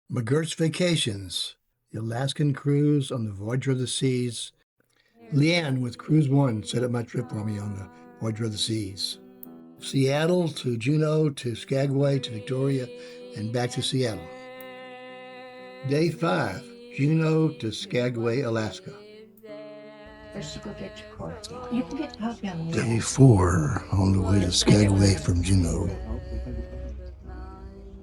McGuirt's Vacations, the Alaskan Cruise on the Voyager of the Seas. Leanne with Cruise One set up my trip for me on the Voyager of the Seas. Seattle to Juneau to Skagway to Victoria and back to Seattle. Day 5, Juneau to Skagway, Alaska. First you go get your court. You can get coffee on the way. Day 4, on the way to Skagway from Juneau.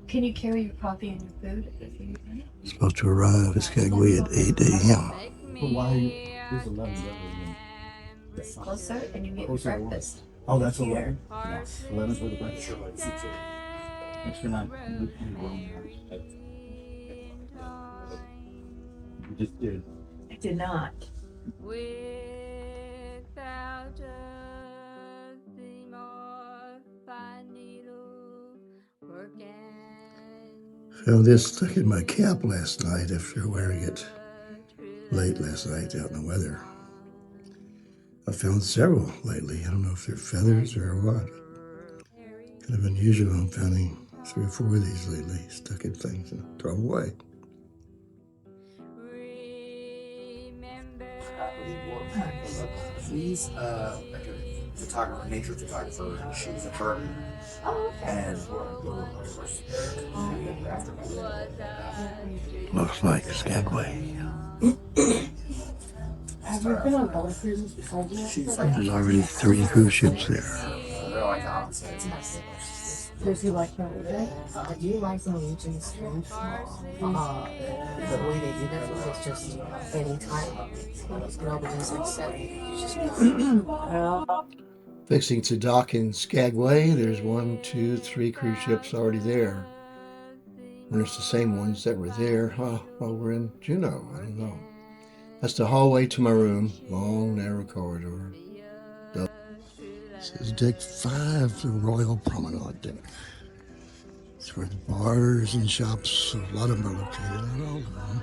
Can you carry your coffee and your food if you want it? Supposed to arrive at Skagway at 8 a.m. It's closer and you get your breakfast. Oh, that's a here. 11. Yes, 11 for the breakfast. Thanks for not. You just did. I did not. Without a theme or fine needle working. Found this stuck in my cap last night after wearing it late last night out in the weather. I found several lately. I don't know if they're feathers or what. Kind of unusual. I'm finding 3 or 4 of these lately stuck in things and throw them away. She's like a photographer, nature photographer. She's a bird. Oh, okay. And Looks like Skagway. Have you been on other cruises before you? she's like There's already 3 cruise ships there. they're like opposites. Does he like Norwegian? Do you like Norwegian cruise? The way they do that is just anytime. Nobody's like 7. Fixing to dock in Skagway. There's 1, 2, 3 cruise ships already there. And it's the same ones that were there while we're in Juneau. I don't know. That's the hallway to my room. Long, narrow corridor. This is deck 5, the Royal Promenade deck. It's where the bars and shops, a lot of them are located, not all of them.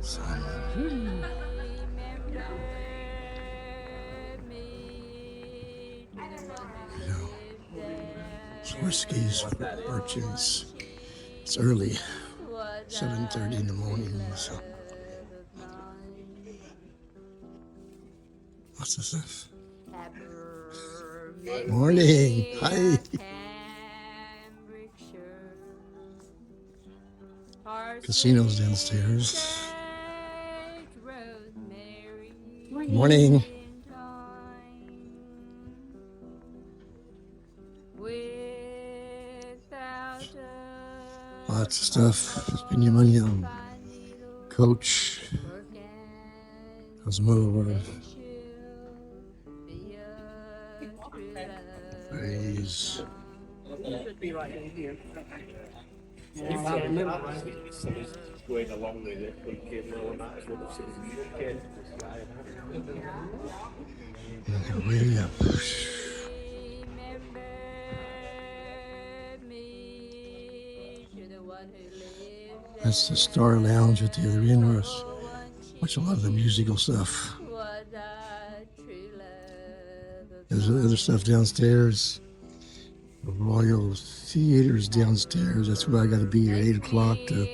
So, Swirsky's for merchants. It's early, 7:30 in the morning. So. What's this stuff? Morning. Hi. Casino's downstairs. Morning. Lots of stuff. Spend your money on Coach. Cosmo. Praise. Going along with it, thinking, well, that is what the kid. Way up. That's the Star Lounge at the other end where I watch a lot of the musical stuff. There's other stuff downstairs. The Royal Theater's downstairs. That's where I got to be here at 8 o'clock to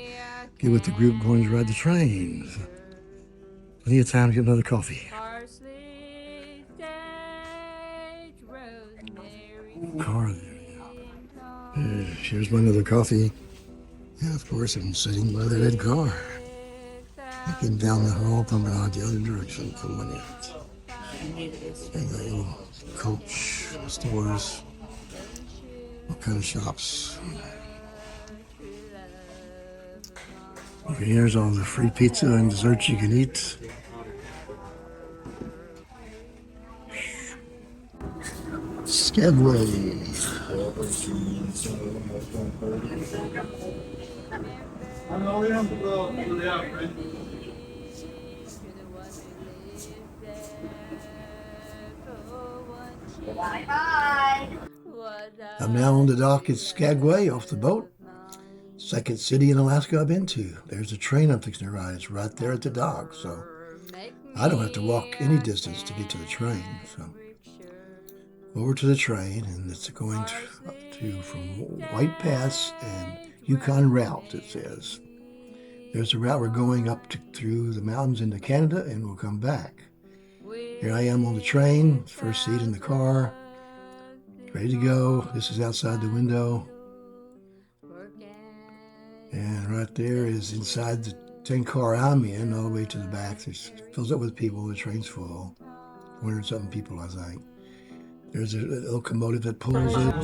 get with the group going to ride the train. So, plenty of time to get another coffee. Car there. Here's my other coffee. Yeah, of course, I'm sitting by the red car. Looking down the hall, promenade the other direction, coming in. And the little Coach stores. What kind of shops? Here's all the free pizza and desserts you can eat. Skagway. I'm now on the dock at Skagway off the boat. Second city in Alaska I've been to. There's a train I'm fixing to ride. It's right there at the dock, so I don't have to walk any distance to get to the train. So over to the train, and it's going from White Pass and Yukon route, it says. There's a route we're going up through the mountains into Canada, and we'll come back. Here I am on the train, first seat in the car, ready to go. This is outside the window. And right there is inside the 10-car I'm in, all the way to the back. It fills up with people. The train's full. 100-something people, I think. There's a locomotive that pulls it.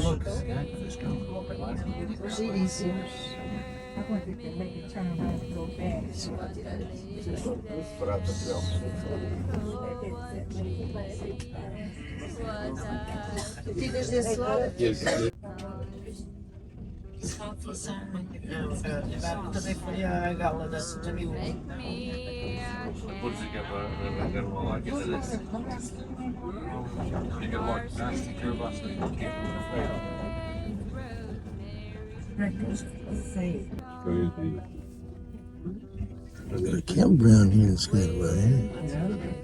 Got a campground here in Skagway.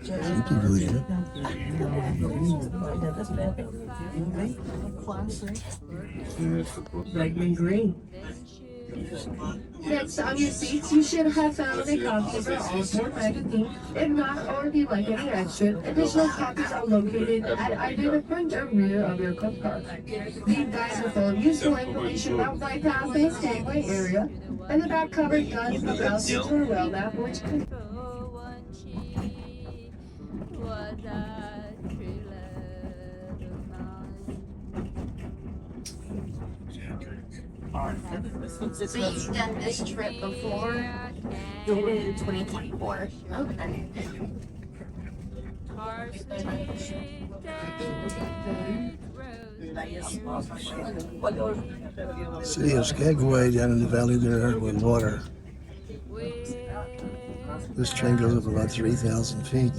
Some people here. Green. Next on your seats, you should have found a copy of our All-Aboard magazine. If not, or if you'd like any extra, additional copies are located at either the front or rear of your club car. These guides are full of useful information about White Pass and Skagway area, and the back cover does have out to a rail map, which can So you've done this trip before? You did it in 2024. Okay. City of Skagway down in the valley there with water. This train goes up about 3,000 feet.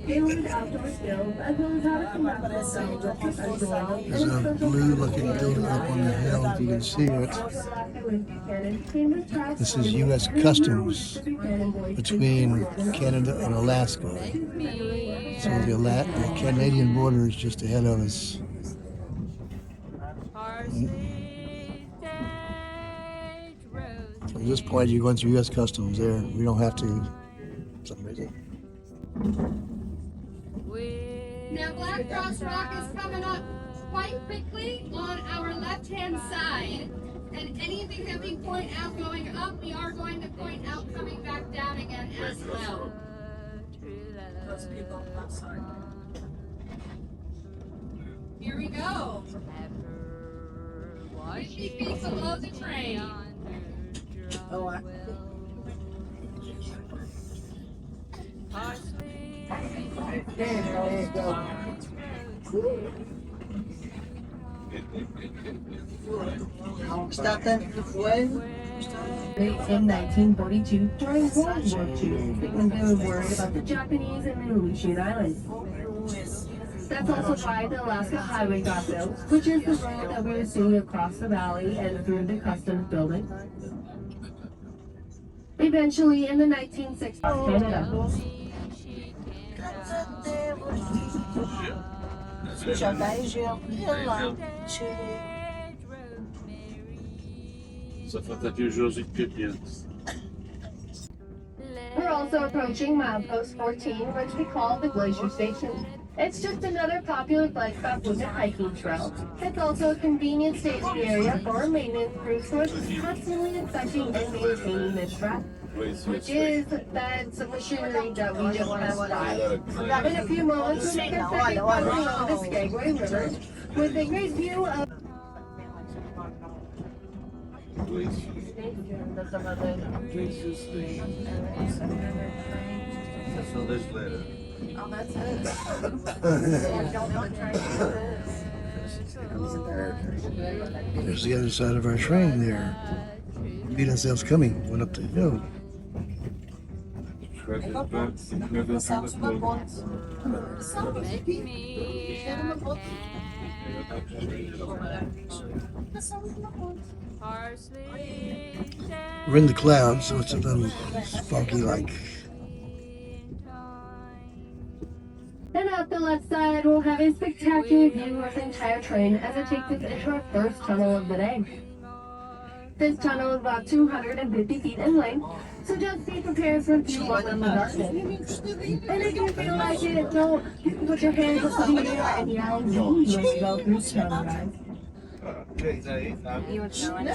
tailored outdoor skills, as well as how to conduct themselves professionally. There's a blue-looking building up on the hill, if you can see it. This is U.S. Customs between Canada and Alaska. So the Canadian border is just ahead of us. From this point, you're going through U.S. Customs there. We don't have to, for some reason. Now Black Cross Rock is coming up quite quickly on our left-hand side. And anything that we point out going up, we are going to point out coming back down again as well. Here we go. 50 feet below the train. In 1942, during World War II, because they were worried about the Japanese and the Aleutian Islands. That's also why the Alaska Highway got built, which is the road that we were seeing across the valley and through the customs building. Eventually, in the 1960s, Canada. We're also approaching milepost 14, which we call the Glacier Station. It's just another popular bike stop with a hiking trail. It's also a convenient staging area for a maintenance crew, so it's constantly inspecting and maintaining this track, which is that machinery that we just passed by. In a few moments, we'll make a second crossing of the Skagway River with a great view of So this later. Oh, that's it. There's the other side of our train there. Beat ourselves coming, went up the hill. We're in the clouds, so it's a little foggy like. And out the left side, we'll have a spectacular view of the entire train as it takes us into our first tunnel of the day. This tunnel is about 250 feet in length, so just be prepared for a few moments in the darkness. And if you feel like it, don't put your hands up in the air and yell, let's go through the tunnel, guys. You would know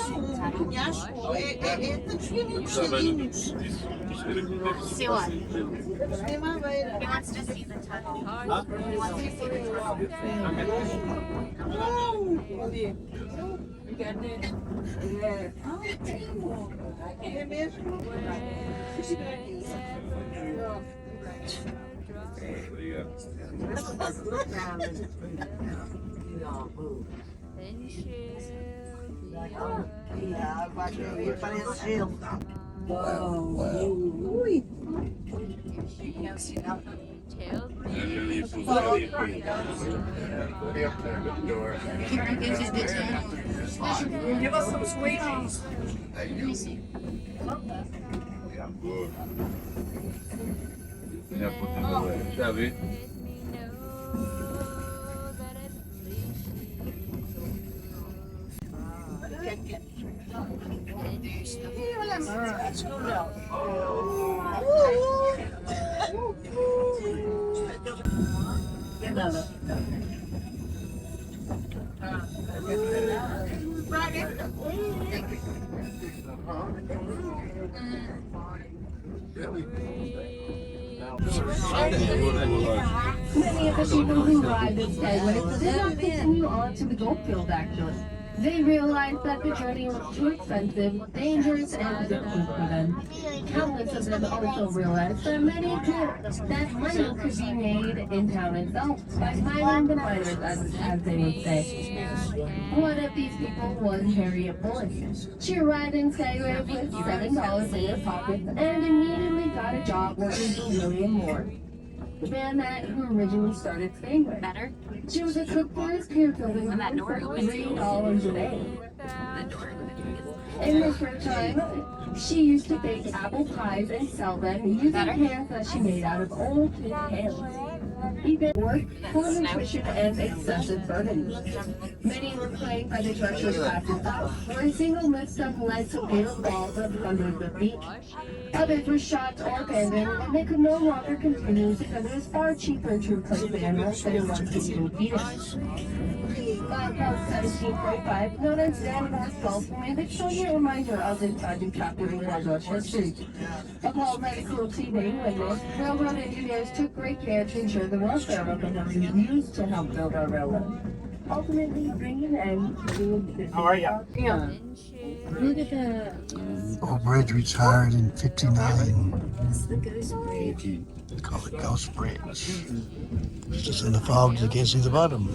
See what? He wants to see the tunnel. He wants to see Give us some sweeties. Let me see. Many of the people who ride this Skyway did not continue on to the Goldfield, actually. They realized that the journey was too expensive, dangerous, and difficult for them. Countless of them also realized that money could be made in town itself by mining the miners, as they would say. One of these people was Harriet Bullis. She arrived in Skyway with $7 in her pocket and immediately got a job working for William Moore, the man who originally started Skyway. Better? She was a cook for his pier building for $3 a day. In her spare time, she used to bake apple pies and sell them using pans that she made out of old tin cans. Even work, poor nutrition, and excessive burden. Many were plagued by the treacherous passage up, where a single misstep led to fatal falls of hundreds of feet. Others were shot or abandoned, and they could no longer continue because it was far cheaper to replace the animals than it was to even feed it. By about 1745, known as Dan Moore's Gulf, made a poignant reminder of this tragic chapter in railroad history. Appalled by the cruelty being witnessed, railroad engineers took great care to ensure the welfare of the workers used to help build our railroad, ultimately bringing an end to the How are you? Yeah. Look at the. Old bridge retired in '59. It's the Ghost Bridge. They call it Ghost Bridge. It's just in the fog, you can't see the bottom.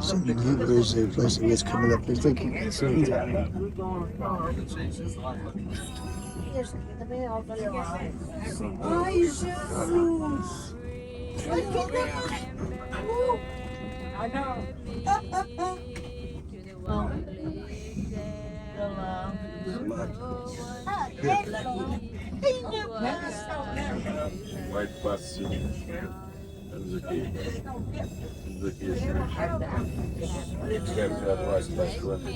Some new bridge they replaced it with coming up. They're thinking it's I know. White bus. Estamos aqui. Estamos aqui assim. Tivemos já mais bastante.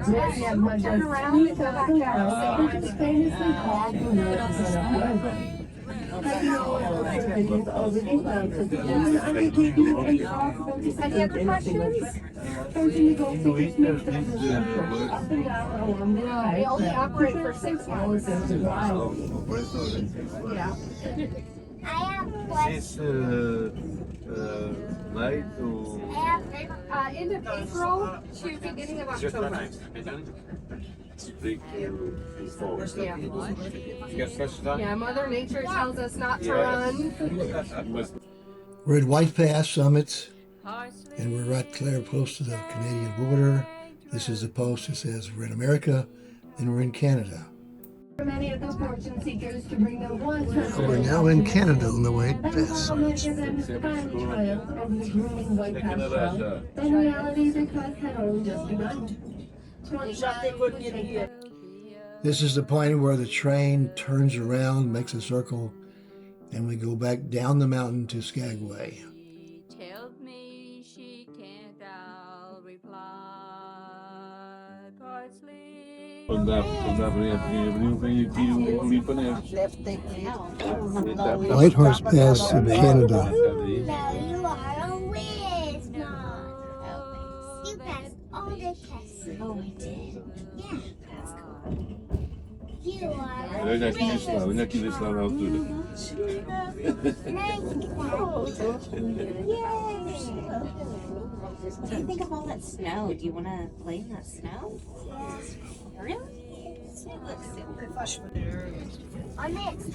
Many of them just 2,000 miles, which is famously called the North Carolina. Any other questions? We only operate for 6 months. Yeah. I have questions. Night to End of April to beginning of October. Yeah, Mother Nature tells us not to run. We're at White Pass Summit, and we're right clear close to the Canadian border. This is the post that says we're in America, and we're in Canada. For many of the fortune seekers to bring them one to We're now in Canada on the White Pass so Summit. many of them find triumph over the grueling White Pass route. In reality, the quest had only just begun. 29 would take it. This is the point where the train turns around, makes a circle, and we go back down the mountain to Skagway. Tells me she can't, I'll reply. Parsley. Whitehorse Pass in Canada. No, you are a whiz, Mom. You passed all the tests. Oh, I did? Yeah. That's cool. You are a whiz. What do you think of all that snow? Do you want to play in that snow? Really? It looks super fun. I'm next.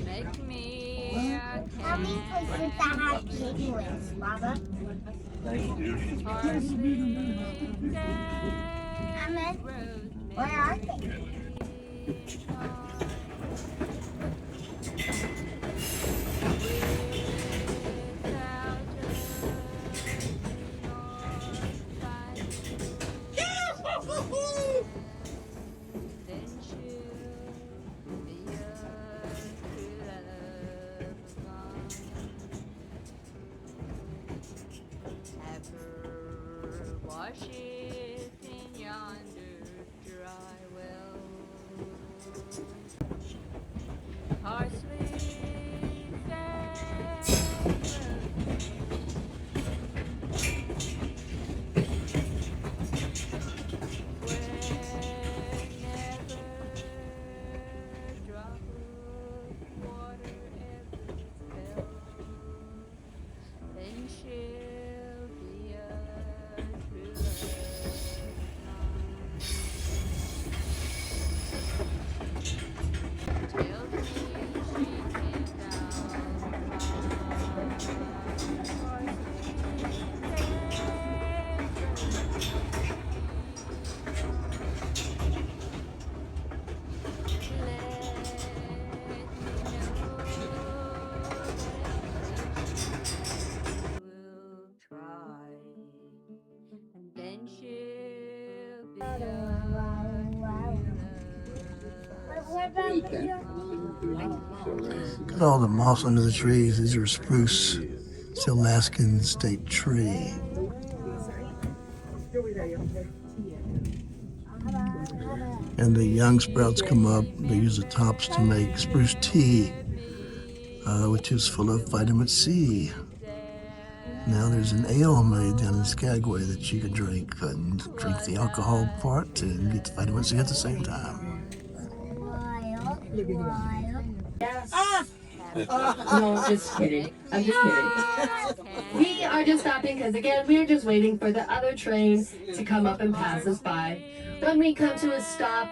Make me How many places that have penguins, Mama? Mama, where are they? Wash it in yonder dry well. Parsley, Look at all the moss under the trees. These are spruce. It's the Alaskan state tree. And the young sprouts come up. They use the tops to make spruce tea, which is full of vitamin C. Now there's an ale made down in Skagway that you can drink and drink the alcohol part and get the vitamin C at the same time. No, just kidding. I'm just kidding. We are just stopping because, again, we are just waiting for the other train to come up and pass us by. When we come to a stop,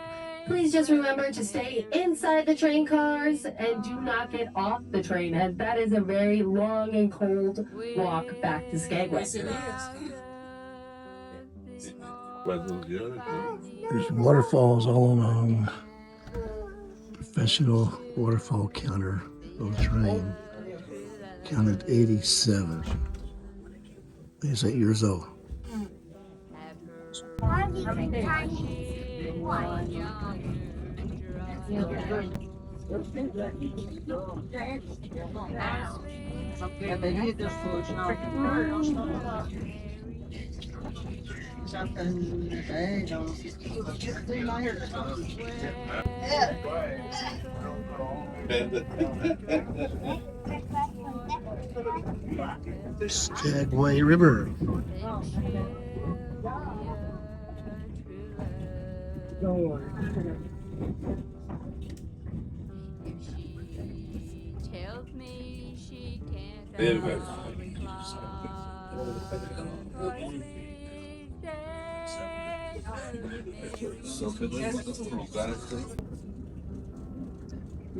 please just remember to stay inside the train cars and do not get off the train, as that is a very long and cold walk back to Skagway. There's waterfalls all along. Professional waterfall counter on the train. Counted 87. He's 8 years old. Bobby can time what? Skagway River. Tells me she can't Anyway.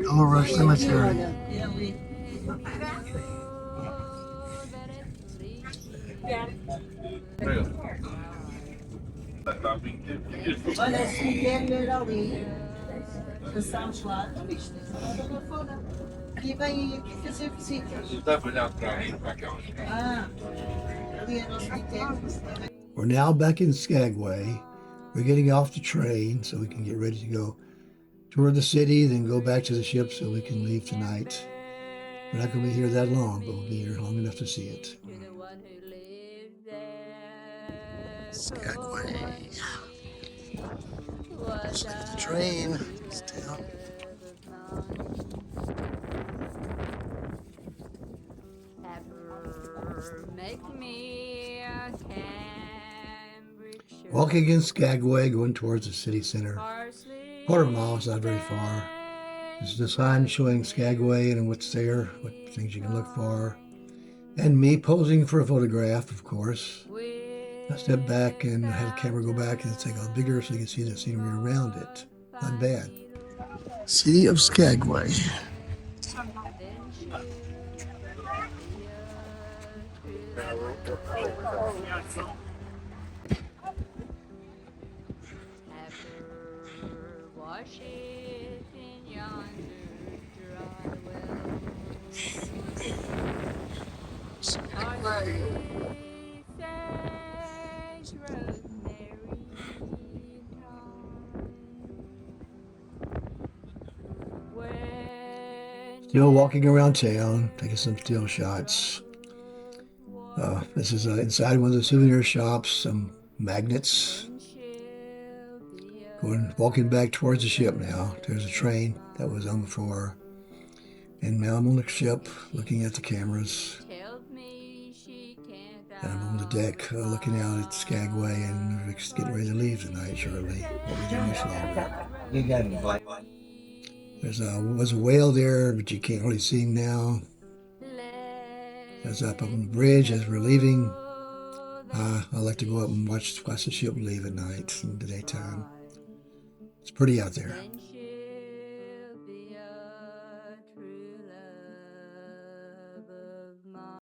Gold Rush Cemetery. We're now back in Skagway. We're getting off the train so we can get ready to go tour the city, then go back to the ship so we can leave tonight. We're not going to be here that long, but we'll be here long enough to see it. Skagway. Looks like the train is down. Walking in Skagway, going towards the city center. Quarter mile is not very far. There's the sign showing Skagway and what's there, what things you can look for. And me posing for a photograph, of course. I stepped back and I had the camera go back and take a bigger so you can see the scenery around it. Not bad. City of Skagway. Still walking around town, taking some still shots. This is inside one of the souvenir shops, some magnets. Walking back towards the ship now. There's a train that was on before. And now I'm on the ship looking at the cameras. And I'm on the deck looking out at Skagway and we're getting ready to leave tonight shortly. Won't be there much longer. You got it. Was a whale there, but you can't really see him now. There's up on the bridge as we're leaving. I like to go up and watch the ship leave at night in the daytime. It's pretty out there.